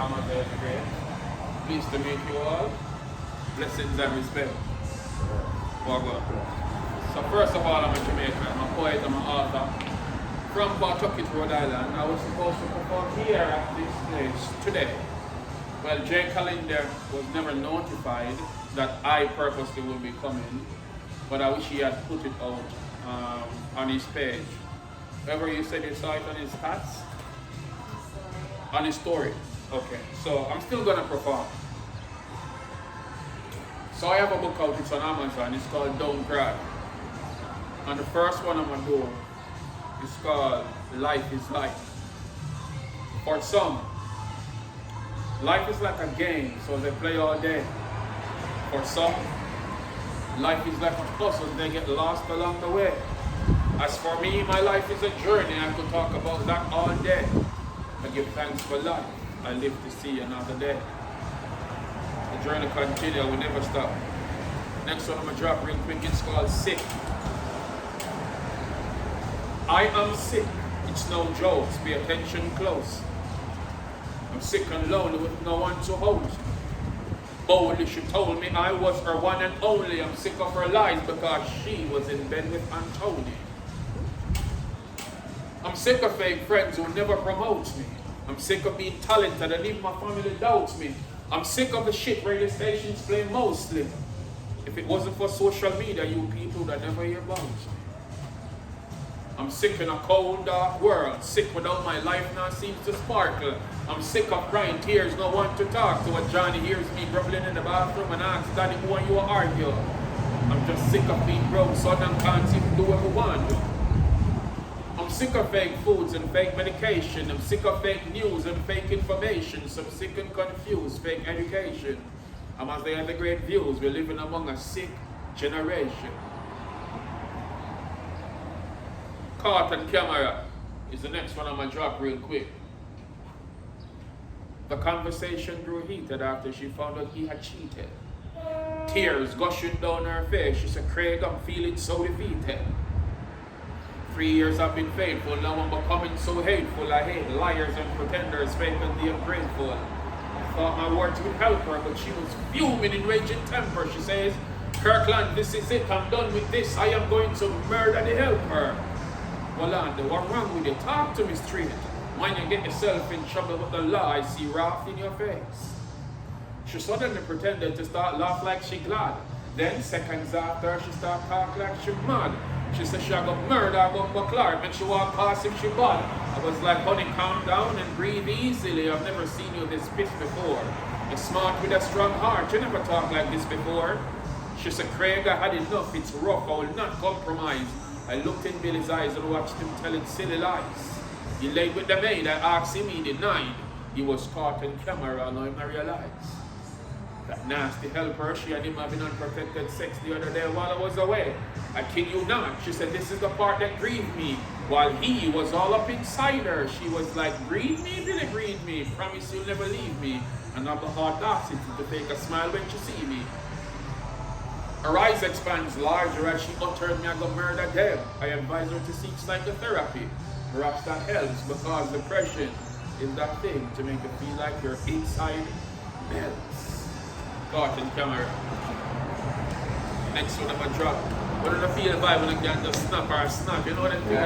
Thomas Great. Pleased to meet you all. Blessings and respect. Well. So first of all, I'm a Jamaican. I'm a poet, I'm an author. From Pawtucket, Rhode Island. I was supposed to perform here at this place today. Well, Jay Callender was never notified that I purposely will be coming, but I wish he had put it out on his page. Remember you said you saw it on his stats? On his story. Okay, so I'm still gonna perform. So I have a book out, it's on Amazon, it's called Don't Cry. And the first one I'm gonna do is called Life is Life. For some, life is like a game, so they play all day. For some, life is like a puzzle, they get lost along the way. As for me, my life is a journey, I could talk about that all day. I give thanks for life, I live to see another day. The journey continues, we never stop. Next one I'm gonna drop real quick, it's called Sick. I am sick, it's no jokes, pay attention close. I'm sick and lonely with no one to hold. Boldly she told me I was her one and only. I'm sick of her lies because she was in bed with Anthony. I'm sick of fake friends who never promote me. I'm sick of being talented and even my family doubts me. I'm sick of the shit radio stations play mostly. If it wasn't for social media, you people would never hear about me. I'm sick in a cold, dark world. Sick without my life now seems to sparkle. I'm sick of crying tears, no one to talk to. When Johnny hears me grumbling in the bathroom and asks Daddy, who are you argue? I'm just sick of being broke, so I can't even do what I want. I'm sick of fake foods and fake medication. I'm sick of fake news and fake information. So I'm sick and confused, fake education. And as they have the great views, we're living among a sick generation. Caught on camera is the next one I'm gonna drop real quick. The conversation grew heated after she found out he had cheated. Tears gushing down her face. She said, Craig, I'm feeling so defeated. 3 years I've been faithful, now I'm becoming so hateful. I hate liars and pretenders, fake and the ungrateful. I thought my words would help her, but she was fuming in raging temper. She says, Kirkland, this is it, I'm done with this. I am going to murder the helper. Well, Andy, what's wrong with you? Talk to me straight. When you get yourself in trouble with the law, I see wrath in your face. She suddenly pretended to start laugh like she glad. Then seconds after, she start talk like she mad. She said she got murder, I got McClark, and she walk past if she bad. I was like, honey, calm down and breathe easily. I've never seen you this pissed before. You're smart with a strong heart. You never talked like this before. She said, Craig, I had enough. It's rough. I will not compromise. I looked in Billy's eyes and watched him telling silly lies. He laid with the maid. I asked him, he denied. He was caught on camera, and I realized. That nasty helper, she and him having unprotected sex the other day while I was away. I kid you not. She said, this is the part that grieved me. While he was all up inside her, she was like, breathe me, Billy, breathe me. Promise you'll never leave me. And have the audacity to take a smile when she see me. Her eyes expands larger as she uttered me, I go murder them. I advise her to seek psychotherapy. Perhaps that helps because depression is that thing to make you feel like your inside melts. Caught in camera. Next one I'm gonna drop. What do you feel vibe when I can just snap or snap? You know what I'm doing?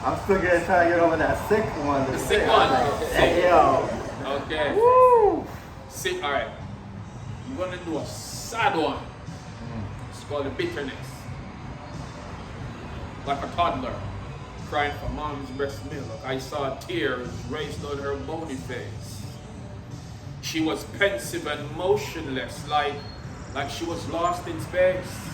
I'm still gonna try to get over that sick one. The sick one? Hey, yo. Okay. Woo! Sick, alright. You're gonna do a sad one. It's called the bitterness. Like a toddler crying for mom's breast milk. I saw tears race down her bony face. She was pensive and motionless, like she was lost in space.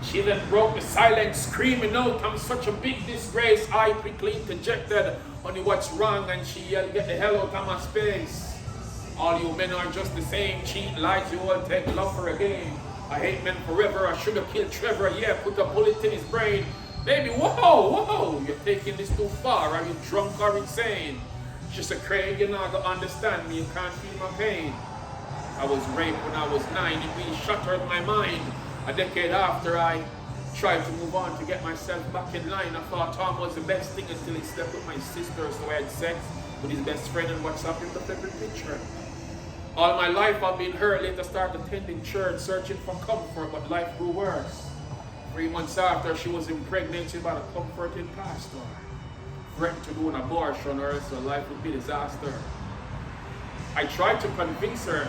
She then broke the silence, screaming out, I'm such a big disgrace. I quickly interjected, honey, what's wrong? And she yelled, get the hell out of my space. All you men are just the same, cheat, lies, you all take love for a game. I hate men forever, I should have killed Trevor, yeah, put a bullet in his brain. Baby, whoa, you're taking this too far, are you drunk or insane? She said, Craig, you're not gonna understand me, you can't feel my pain. I was raped when I was 9, it really shattered my mind. A decade after I tried to move on to get myself back in line, I thought Tom was the best thing until he slept with my sister, so I had sex with his best friend and WhatsApp him the flipping picture. All my life I've been hurt, later started attending church, searching for comfort, but life grew worse. 3 months after, she was impregnated by a comforting pastor. Threatened to do an abortion or else her life would be a disaster. I tried to convince her,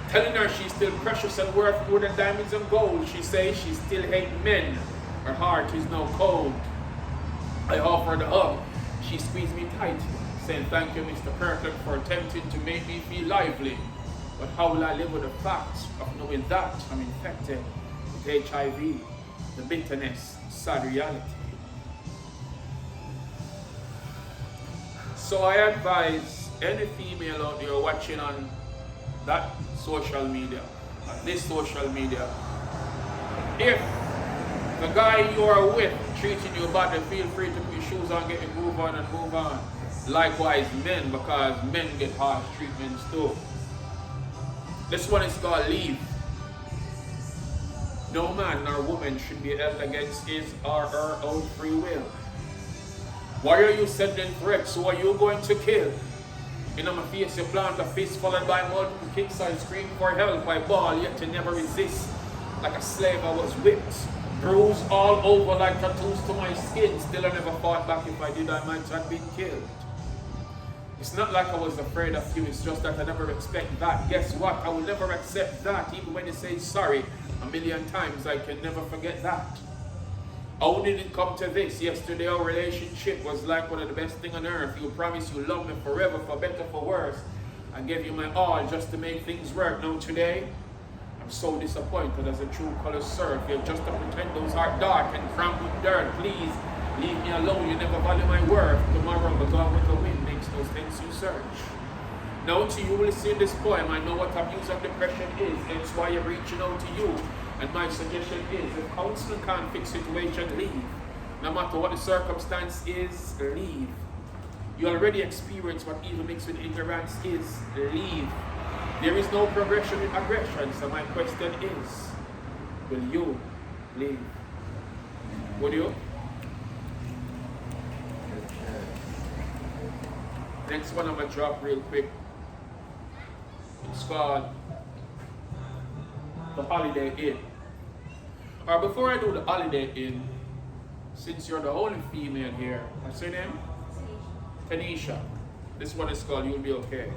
telling her she's still precious and worth more than diamonds and gold. She says she still hates men. Her heart is now cold. I offered a hug. She squeezed me tight, saying, "Thank you, Mr. Kirkland, for attempting to make me feel lively. But how will I live with the fact of knowing that I'm infected with HIV, the bitterness, sad reality?" So I advise any female out there watching on that social media, this social media, if the guy you are with treating you badly, feel free to put your shoes on, get your groove on and move on. Likewise men, because men get harsh treatments too. This one is called leave. No man nor woman should be held against his or her own free will. Why are you sending threats? Who are you going to kill? In my face you plant a fist followed by multiple kicks. I scream for help, I bawl, yet you never resist. Like a slave I was whipped, bruised all over like tattoos to my skin. Still I never fought back. If I did, I might have been killed. It's not like I was afraid of you, it's just that I never expect that. Guess what? I will never accept that. Even when you say sorry a million times, I can never forget that. How did it come to this? Yesterday our relationship was like one of the best things on earth. You promised you love me forever, for better, for worse. I gave you my all just to make things work. Now today, I'm so disappointed as a true color surf. You're just to pretend those are dark and crammed with dirt. Please, leave me alone. You never value my worth. Tomorrow, the gone with the wind makes no sense you search. Now to you listening this poem, I know what abuse and depression is. That's why I'm reaching out to you. And my suggestion is, if counseling can't fix situation, leave. No matter what the circumstance is, leave. You already experienced what evil mixed with ignorance is, leave. There is no progression with aggression, so my question is, will you leave? Would you? Next one I'm going to drop real quick. It's called The Holiday Inn. Or before I do the Holiday Inn, since you're the only female here, what's your name? Tanisha. This one is called You'll Be Okay.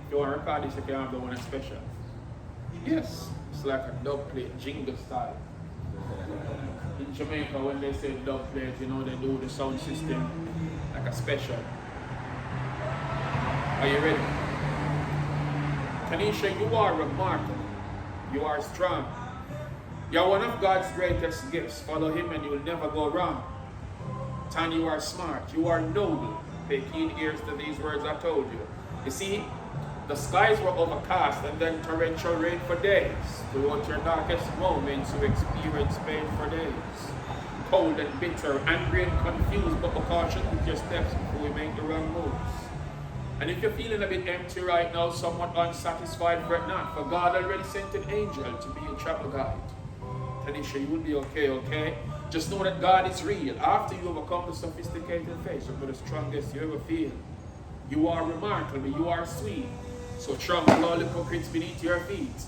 If you want to record this, you can have the one special. Yes, it's like a dub plate, jingle style. In Jamaica, when they say dub plate, you know, they do the sound system like a special. Are you ready? Tanisha, you are remarkable. You are strong. You're one of God's greatest gifts. Follow him and you'll never go wrong. Tan, you are smart. You are noble. Pay keen ears to these words I told you. You see, the skies were overcast and then torrential rain for days. Throughout your darkest moments, you experienced pain for days. Cold and bitter, angry and confused, but be cautious with your steps before we make the wrong moves. And if you're feeling a bit empty right now, somewhat unsatisfied, fret not, for God already sent an angel to be your travel guide. Tanisha, you will be okay, okay? Just know that God is real. After you overcome the sophisticated face of the strongest you ever feel, you are remarkable, you are sweet. So trample all the hypocrites beneath your feet.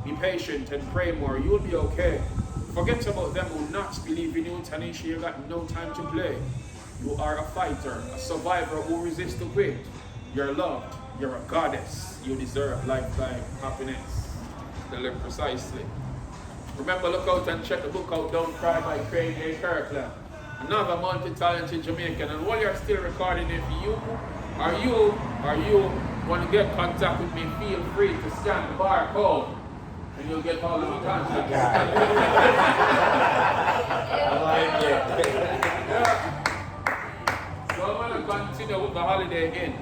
Be patient and pray more, you'll be okay. Forget about them who not believe in you, Tanisha, you got no time to play. You are a fighter, a survivor who resists to quit. You're loved, you're a goddess, you deserve lifetime happiness. To live precisely. Remember, look out and check the book out, Don't Cry by Craig A. Kirkland. Another multi-talented Jamaican. And while you're still recording, if you want to get contact with me, feel free to scan the barcode and you'll get all of my contacts. I like it. Yeah. So I'm going to continue with the Holiday Inn.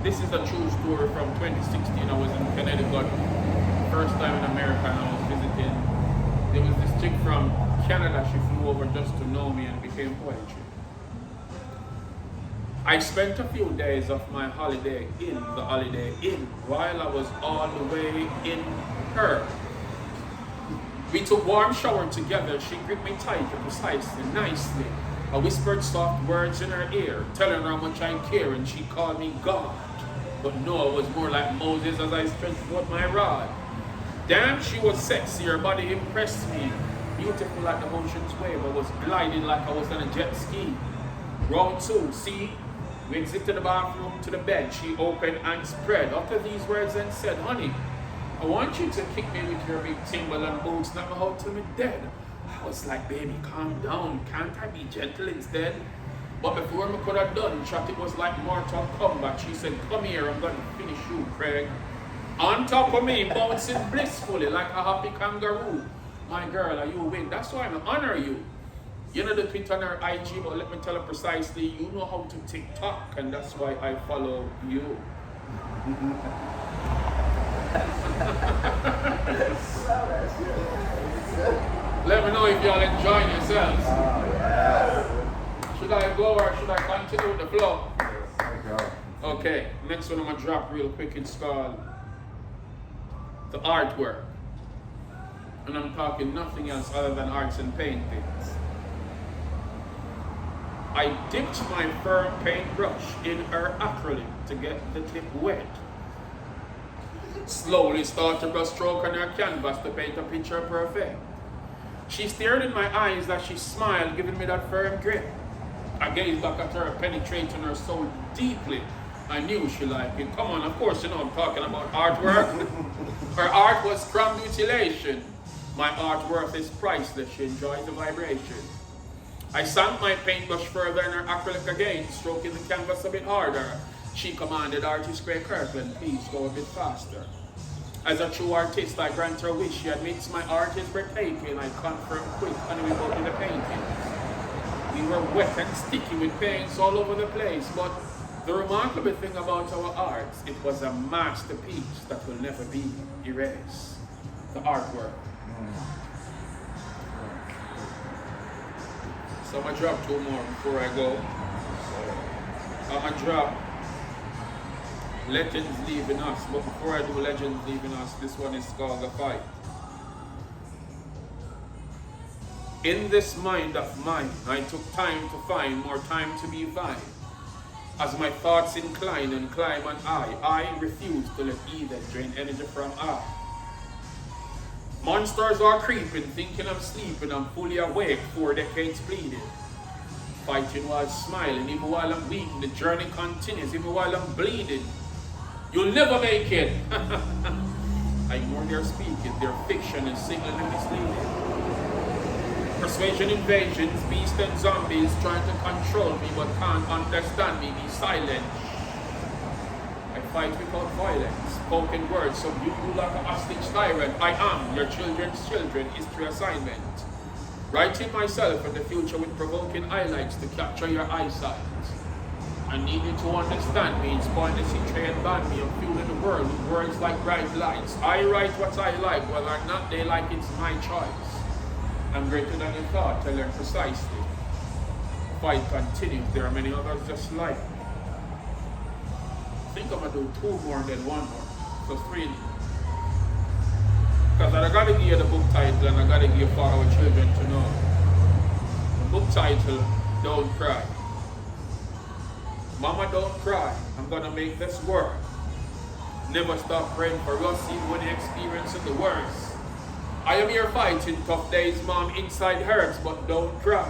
This is a true story from 2016. I was in Connecticut, first time in America, and I was visiting. There was this chick from Canada. She flew over just to know me and became poetry. I spent a few days of my holiday in the Holiday Inn while I was all the way in her. We took warm shower together. She gripped me tight and precisely, nicely. I whispered soft words in her ear, telling her how much I care, and she called me God. But Noah was more like Moses as I stretched forth my rod. Damn, she was sexy, her body impressed me. Beautiful like the ocean's wave, I was gliding like I was on a jet ski. Round 2, see? We exited the bathroom to the bed. She opened and spread. After these words and said, honey, I want you to kick me with your big Timberland boots, knock me out till me dead. I was like, baby, calm down. Can't I be gentle instead? But before I could have done chat, it was like Mortal Kombat. She said, come here, I'm going to finish you, Craig. On top of me, bouncing blissfully like a happy kangaroo. My girl, you win. That's why I honor you. You know the tweet on her IG, but let me tell her precisely, you know how to TikTok, and that's why I follow you. Let me know if y'all enjoying yourselves. Should I go or should I continue with the flow? Okay, next one I'm going to drop real quick. It's called The Artwork. And I'm talking nothing else other than arts and paintings. I dipped my firm paintbrush in her acrylic to get the tip wet. Slowly start to brush stroke on her canvas to paint a picture perfect. She stared in my eyes as she smiled, giving me that firm grip. I gazed back at her, penetrating her soul deeply. I knew she liked it. Come on, of course you know I'm talking about artwork. Her art was cram mutilation. My art worth is priceless. She enjoys the vibration. I sank my paintbrush further in her acrylic again, stroking the canvas a bit harder. She commanded artist Craig Kirkland, please go a bit faster. As a true artist, I grant her wish. She admits my art is breathtaking. I confirm quick and we go to the paintings. We were wet and sticky with paints all over the place, but the remarkable thing about our art, it was a masterpiece that will never be erased. The artwork. So I'm going to drop 2 more before I go. I'm going to drop Legends Leaving Us. But before I do Legends Leaving Us, this one is called The Fight. In this mind of mine, I took time to find more time to be fine. As my thoughts incline and climb on I refuse to let either drain energy from I. Monsters are creeping, thinking I'm sleeping. I'm fully awake, 4 decades bleeding. Fighting while smiling, even while I'm weak. The journey continues, even while I'm bleeding. You'll never make it. I ignore their speaking, their fiction is single and misleading. Persuasion invasions, beasts and zombies trying to control me but can't understand me. Be silent. I fight without violence. Spoken words subdue you like a hostage tyrant. I am your children's children, history assignment. Writing myself in the future with provoking highlights to capture your eyesight. I need you to understand me, inspire the tray and band me. I'm fueling the world with words like bright lights. I write what I like, whether or not they like it's my choice. I'm greater than you thought, tell them precisely. Fight continues, there are many others just like me. I think I'm going to do 2 more and then 1 more. So 3. Because I got to give you the book title and I got to give for our children to know. The book title, Don't Cry. Mama, don't cry. I'm going to make this work. Never stop praying for us even when you're experiencing the worst. I am here fighting tough days, Mom, inside hurts, but don't cry.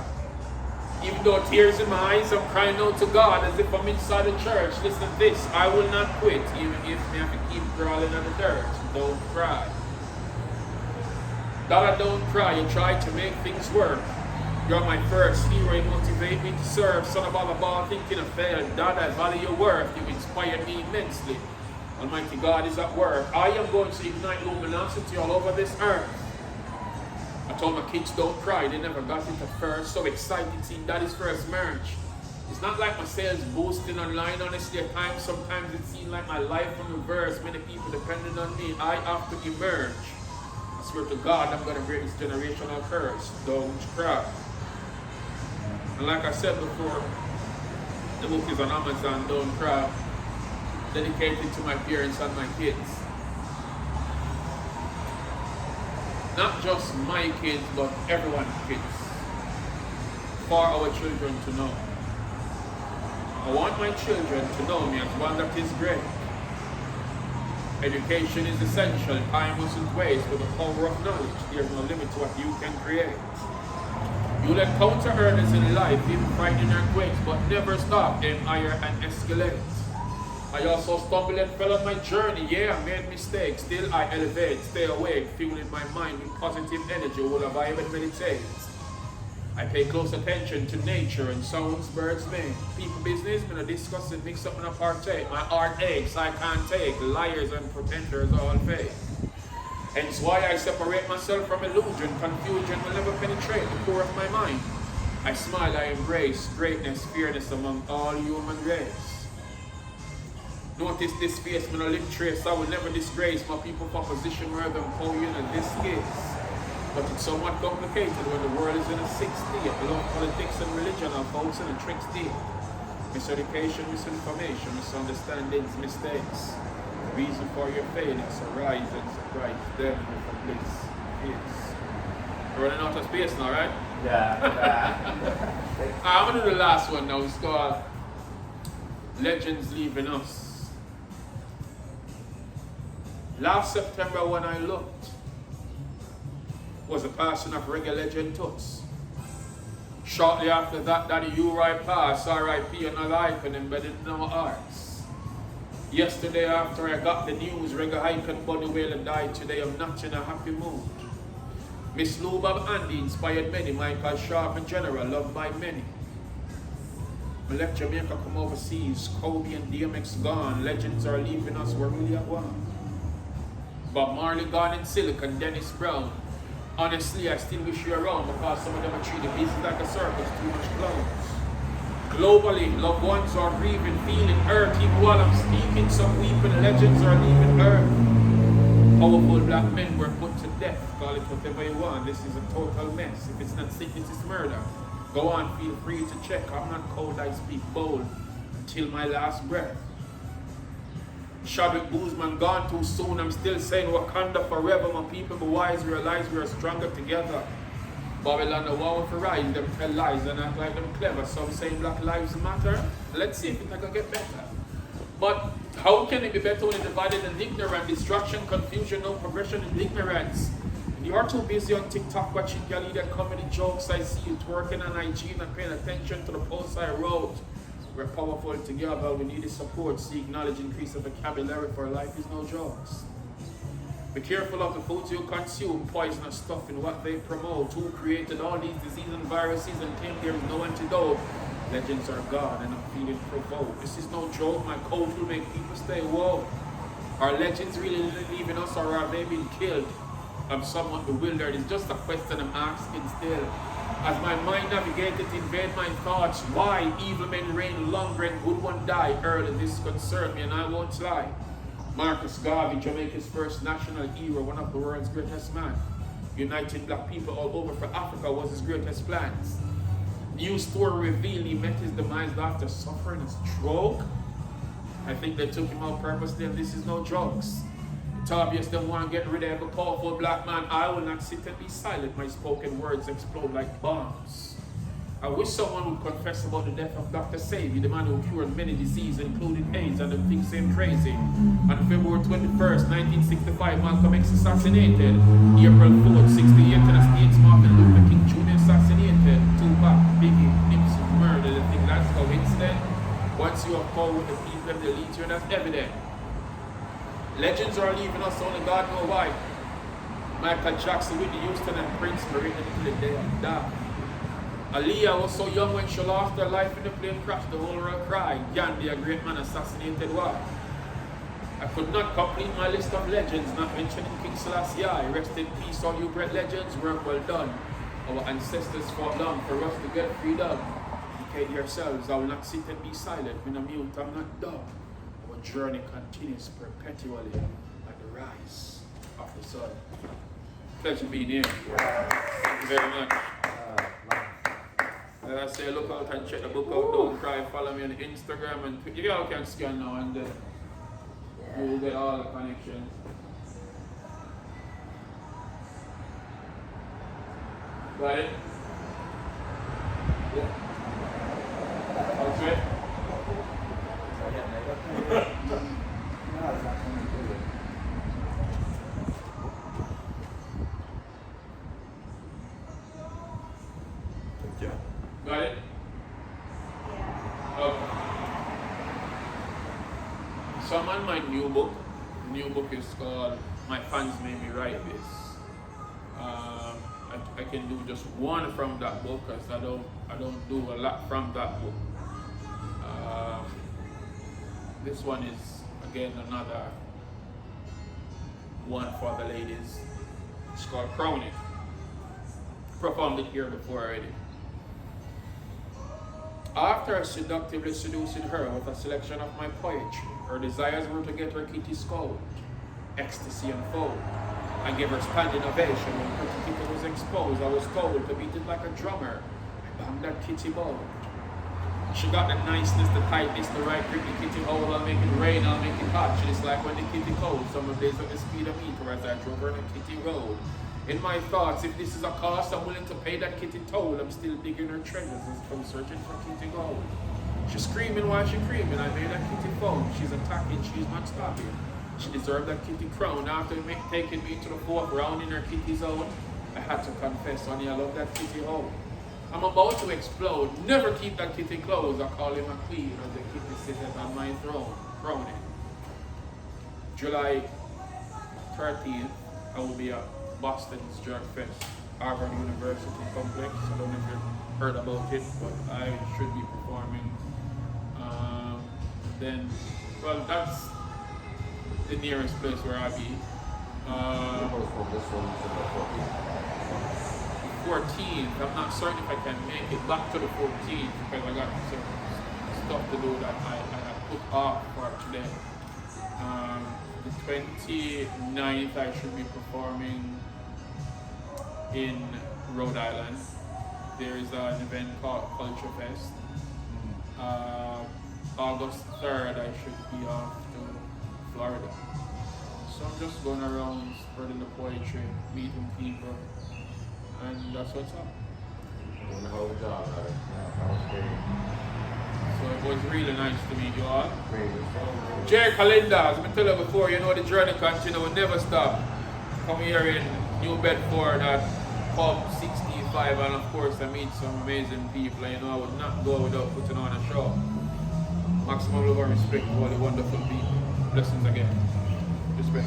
Even though tears in my eyes, I'm crying out to God as if I'm inside a church. Listen to this, I will not quit, even if I have to keep crawling on the dirt. Don't cry. Dada, don't cry. You try to make things work. You're my first hero. You motivate me to serve. Son of a ball, thinking of fail. Dada, I value your worth. You inspire me immensely. Almighty God is at work. I am going to ignite luminosity all over this earth. I told my kids don't cry, they never got it at first. So excited seeing Daddy's first merch. It's not like my sales boosting online, honestly at times. Sometimes it seems like my life in reverse. Many people depending on me, I have to emerge. I swear to God, I'm going to break this generational curse. Don't cry. And like I said before, the book is on Amazon, Don't Cry. Dedicated to my parents and my kids. Not just my kids, but everyone's kids. for our children to know. I want my children to know me as one that is great. Education is essential. Time mustn't waste. With the power of knowledge, there's no limit to what you can create. You'll encounter earners in life, even frightening earthquakes, but never stop, aim higher and escalate. I also stumbled and fell on my journey. Yeah, I made mistakes. Still I elevate, stay awake, fueling my mind with positive energy while I vibe and meditate. I pay close attention to nature and sounds birds make. People business, when I discuss and mix up and I partake. My heart aches, I can't take. Liars and pretenders all fake. Hence why I separate myself from illusion. Confusion will never penetrate the core of my mind. I smile, I embrace greatness, fairness among all human race. Notice this face, when I live trace, I will never disgrace my people for position where them pouring in this case. But it's somewhat complicated when the world is in a sixth state. Love, politics and religion are folks in a trick state. Miseducation, misinformation, misunderstandings, mistakes. The reason for your failures arise and surprise them from bliss. Yes. We're running out of space now, right? Yeah. I'm going to do the last one now. It's called Legends Leaving Us. Last September when I looked, was the passing of reggae legend Toots. Shortly after that, Daddy Uri passed, R.I.P. another icon embedded in our hearts. Yesterday after I got the news, reggae icon Bunny Wailer died. Today I'm not in a happy mood. Miss Lou Bob Andy inspired many. Michael Sharp and General, loved by many. I left Jamaica, come overseas. Kobe and DMX gone. Legends are leaving us, we're really at one. Bob Marley gone in Silicon, Dennis Brown. Honestly, I still wish you around because some of them are treated business like a circus, too much clowns. Globally, loved ones are grieving, feeling hurt. Even while I'm speaking, some weeping legends are leaving earth. Powerful black men were put to death. Call it whatever you want. This is a total mess. If it's not sickness, it's murder. Go on, feel free to check. I'm not cold, I speak bold until my last breath. Chadwick Boseman gone too soon. I'm still saying Wakanda forever. My people be wise, realize we are stronger together. Babylon the war for rise, them tell lies and act like them clever. Some say Black Lives Matter. Let's see if it's gonna get better. But how can it be better when it's divided and ignorant? Destruction, confusion, no progression and ignorance. You are too busy on TikTok watching your leader comedy jokes. I see you twerking on IG and paying attention to the posts I wrote. We're powerful together, we need the support, seek knowledge, increase the vocabulary, for life is no jokes. Be careful of the foods you consume, poisonous stuff in what they promote. Who created all these diseases and viruses and claim there is no antidote? Legends are gone and I'm feeling provoked. This is no joke, my code will make people stay woke. Are legends really leaving us or are they being killed? I'm somewhat bewildered, it's just a question I'm asking still. As my mind navigated, invade my thoughts. Why evil men reign longer and good one die early? This concerned me and I won't lie. Marcus Garvey, Jamaica's first national hero, one of the world's greatest men. Uniting black people all over for Africa was his greatest plans. New story revealed he met his demise after suffering a stroke. I think they took him out purposely and this is no jokes. It's obvious they want to get rid of a powerful black man. I will not sit and be silent. My spoken words explode like bombs. I wish someone would confess about the death of Dr. Savy, the man who cured many diseases, including AIDS, and them things seem crazy. On February 21st, 1965, Malcolm X assassinated. April 4th, 68, and the States, Martin Luther King Jr. assassinated. Tupac, Biggie, Nipsey murdered. I think that's coincidence. Once you have power with the people, they lead you, and that's evident. Legends are leaving us, only God knows why. Michael Jackson, Whitney Houston, and Prince were in the day of death. Aaliyah was so young when she lost her life in the plane crash, the whole world cried. Gandhi, a great man, assassinated. Why? I could not complete my list of legends, not mentioning King Selassie. Rest in peace, all you great legends, work well done. Our ancestors fought long for us to get freedom. Educate yourselves, I will not sit and be silent. When I'm mute, I'm not dumb. Our journey continues perpetually at the rise of the sun. Pleasure being here. Thank you very much. I say look out and check the book out, don't cry, follow me on Instagram and Twitter. You all can scan now and you will get all the connections. Got it? Okay. Yeah. Got it? Okay. So I'm on my new book. New book is called My Fans Made Me Write This. I can do just one from that book because I don't do a lot from that book. This one is again another one for the ladies. It's called Crown It. Performed it here before already. After seductively seducing her with a selection of my poetry, her desires were to get her kitty scold, ecstasy unfold. I gave her standing ovation when pretty kitty was exposed. I was told to beat it like a drummer. I banged that kitty bold. She got the niceness, the tightness, the right grip, the kitty hold. I'll make it rain, I'll make it hot. She is like when the kitty cold. Summer days at the speed of meter as I drove her on a kitty road. In my thoughts, if this is a cost, I'm willing to pay that kitty toll. I'm still digging her treasures from searching for kitty gold. She's screaming while she's creaming. I made that kitty foam. She's attacking, she's not stopping. She deserved that kitty crown. After taking me to the fourth round in her kitty zone, I had to confess, honey, I love that kitty home. I'm about to explode. Never keep that kitty close. I call him a queen as the kitty sitteth on my throne. Crowning. July 13th, I will be at Boston's Jerk Fest, Harvard University Complex. I don't know if you've heard about it, but I should be performing. Then, well, that's the nearest place where I'll be. 14th, I'm not certain if I can make it back to the 14th because I got some stuff to do that I put off for today. The 29th, I should be performing in Rhode Island. There is an event called Culture Fest. August 3rd, I should be off to Florida. So I'm just going around spreading the poetry, meeting people, and that's what's up. Doing the whole job, right? So it was really nice to meet you all. Great. Jerry Calendar, as I told you before, you know the journey continues, will never stop. Come here in New Bedford at Pub 65, and of course I meet some amazing people. You know, I would not go without putting on a show. Maximum love and respect to all the wonderful people. Blessings again. Respect.